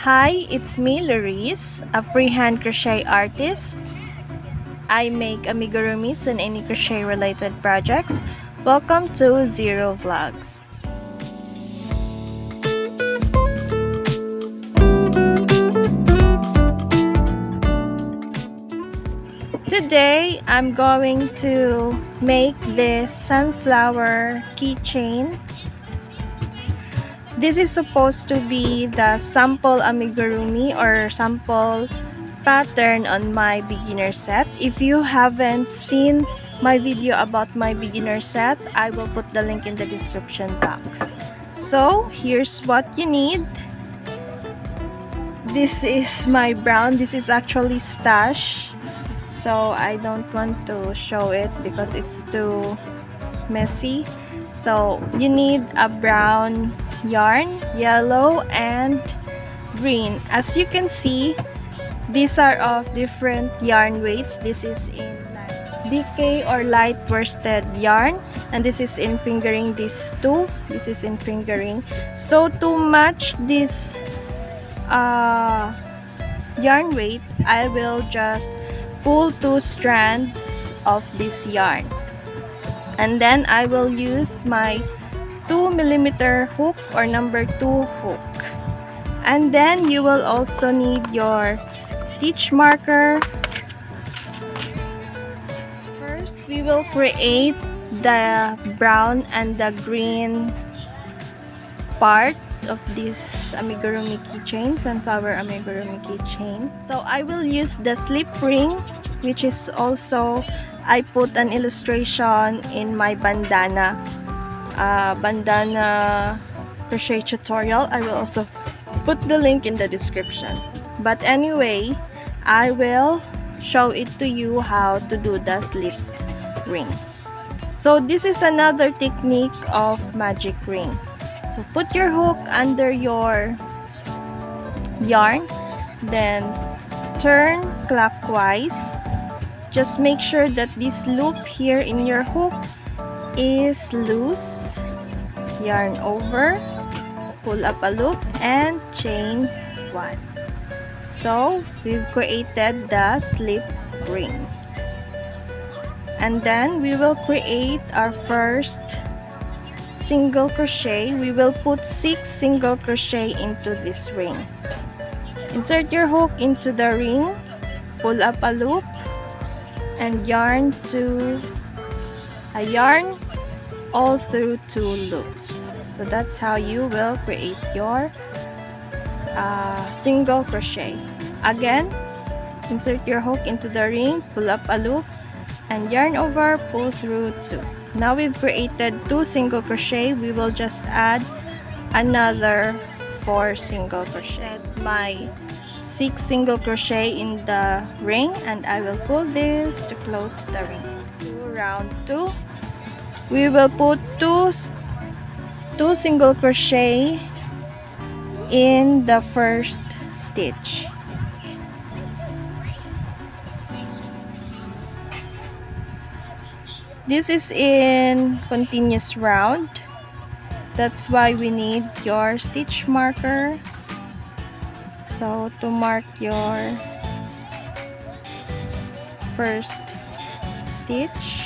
Hi, it's me, Laris, a freehand crochet artist. I make amigurumis and any crochet related projects. Welcome to Ziru Vlogz. Today, I'm going to make this sunflower keychain. This is supposed to be the sample amigurumi or sample pattern on my beginner set. If you haven't seen my video about my beginner set, I will put the link in the description box. So here's what you need. This is my brown. This is actually stash, so I don't want to show it because it's too messy. So you need a brown yarn, yellow and green. As you can see, these are of different yarn weights. This is in DK or light worsted yarn, and this is in fingering. These two, this is in fingering. So to match this yarn weight, I will just pull 2 strands of this yarn, and then I will use my 2mm hook or number 2 hook. And then you will also need your stitch marker. First, we will create the brown and the green part of this amigurumi keychain, sunflower amigurumi keychain. So I will use the slip ring, which is also, I put an illustration in my bandana crochet tutorial. I will also put the link in the description. But anyway, I will show it to you how to do the slip ring. So this is another technique of magic ring. So put your hook under your yarn, then turn clockwise. Just make sure that this loop here in your hook is loose. Yarn over, pull up a loop and chain 1. So we've created the slip ring, and then we will create our first single crochet. We will put 6 single crochet into this ring. Insert your hook into the ring, pull up a loop and yarn all through 2 loops. So that's how you will create your single crochet. Again, insert your hook into the ring, pull up a loop and yarn over, pull through 2. Now we've created 2 single crochet. We will just add another 4 single crochet. My 6 single crochet in the ring, and I will pull this to close the ring. Round 2, we will put 2 single crochet in the first stitch. This is in continuous round. That's why we need your stitch marker. So to mark your first stitch,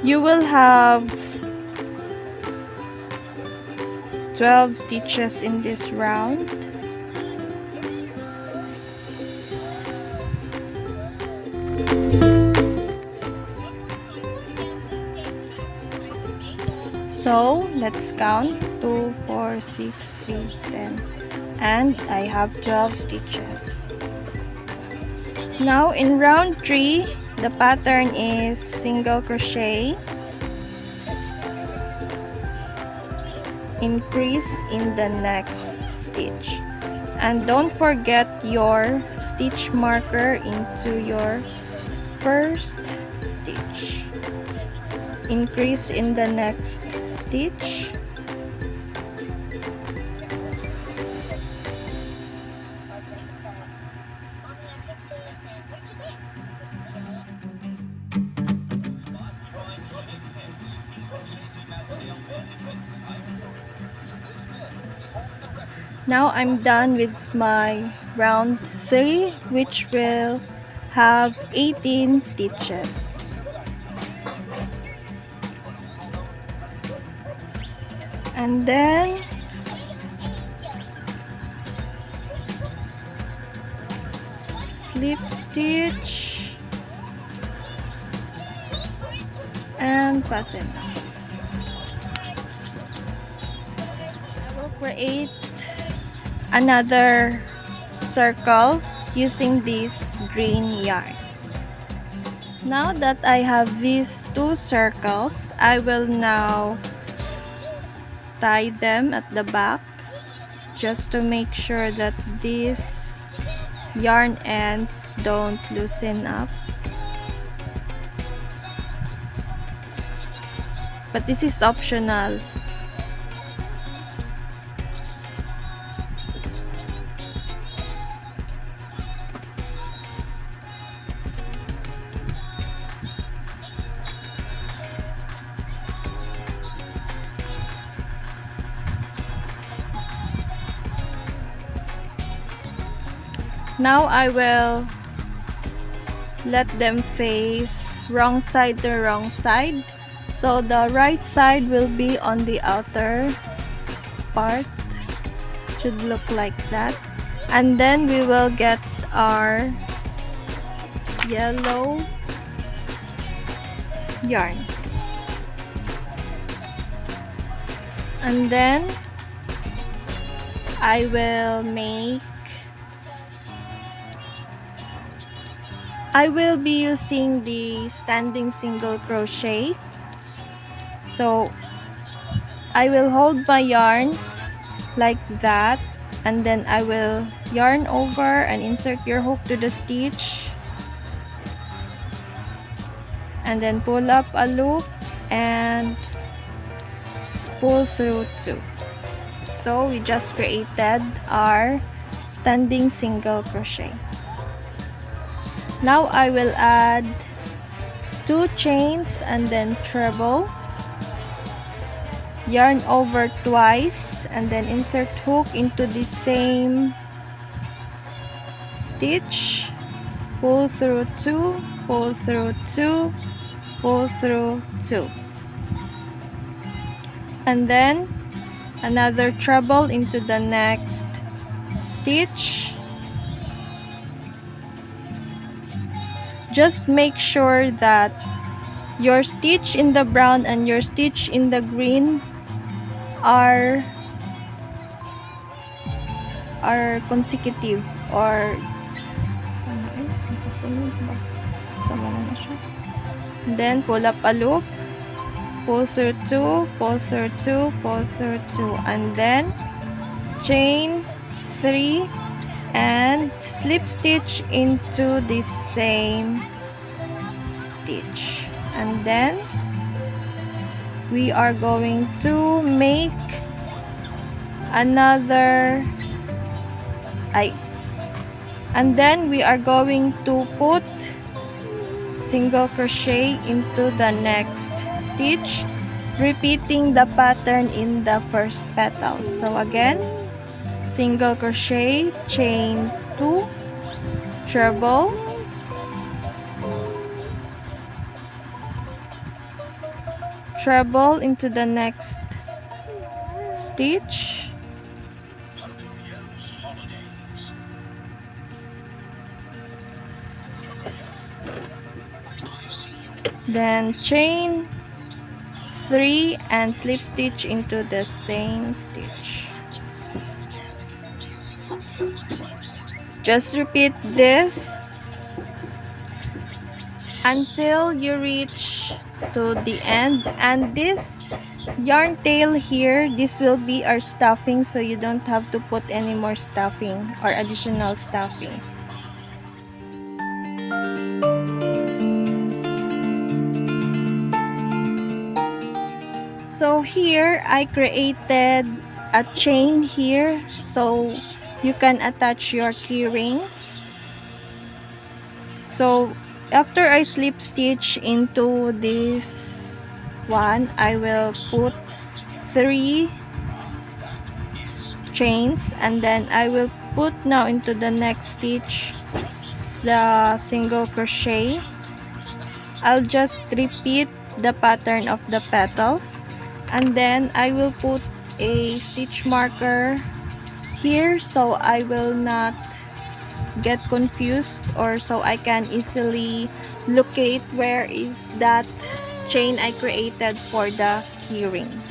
you will have 12 stitches in this round. So let's count 2, 4, 6, 8, 10, and I have 12 stitches. Now in round 3, the pattern is single crochet, increase in the next stitch, and don't forget your stitch marker into your first stitch. increase in the next stitch. Now I'm done with my round 3, which will have 18 stitches. And then slip stitch and fasten. I will create another circle using this green yarn. Now that I have these 2 circles, I will now tie them at the back just to make sure that these yarn ends don't loosen up. But this is optional. Now I will let them face wrong side to wrong side. So the right side will be on the outer part. Should look like that. And then we will get our yellow yarn. And then I will be using the standing single crochet. So I will hold my yarn like that, and then I will yarn over and insert your hook to the stitch, and then pull up a loop and pull through 2. So we just created our standing single crochet. Now I will add 2 chains and then treble, yarn over twice, and then insert hook into the same stitch, pull through 2, pull through 2, pull through 2, and then another treble into the next stitch. Just make sure that your stitch in the brown and your stitch in the green are consecutive, or then pull up a loop, pull through 2, pull through 2, pull through 2, and then chain 3 and slip stitch into the same stitch. And then we are going to make another and then we are going to put single crochet into the next stitch, repeating the pattern in the first petal. So again, single crochet, chain 2, treble, treble into the next stitch, then chain 3 and slip stitch into the same stitch. Just repeat this until you reach to the end. And this yarn tail here, this will be our stuffing, so you don't have to put any more stuffing or additional stuffing. So here I created a chain here so you can attach your key rings. So after I slip stitch into this one, I will put 3 chains, and then I will put now into the next stitch the single crochet. I'll just repeat the pattern of the petals, and then I will put a stitch marker here so I will not get confused, or so I can easily locate where is that chain I created for the key rings.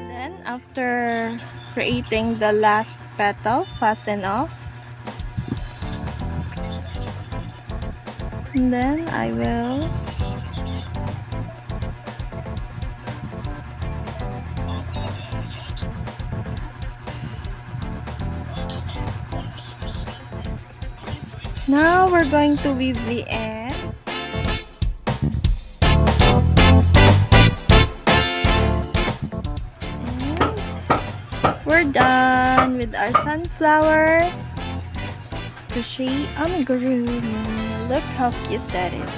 Then after creating the last petal, fasten off, and then I will now we're going to weave the end. And we're done with our sunflower crochet amigurumi. Look how cute that is.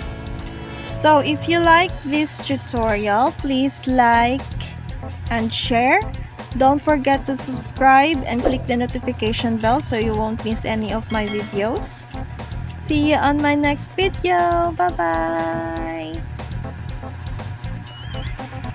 So if you like this tutorial, please like and share. Don't forget to subscribe and click the notification bell so you won't miss any of my videos. See you on my next video. Bye bye.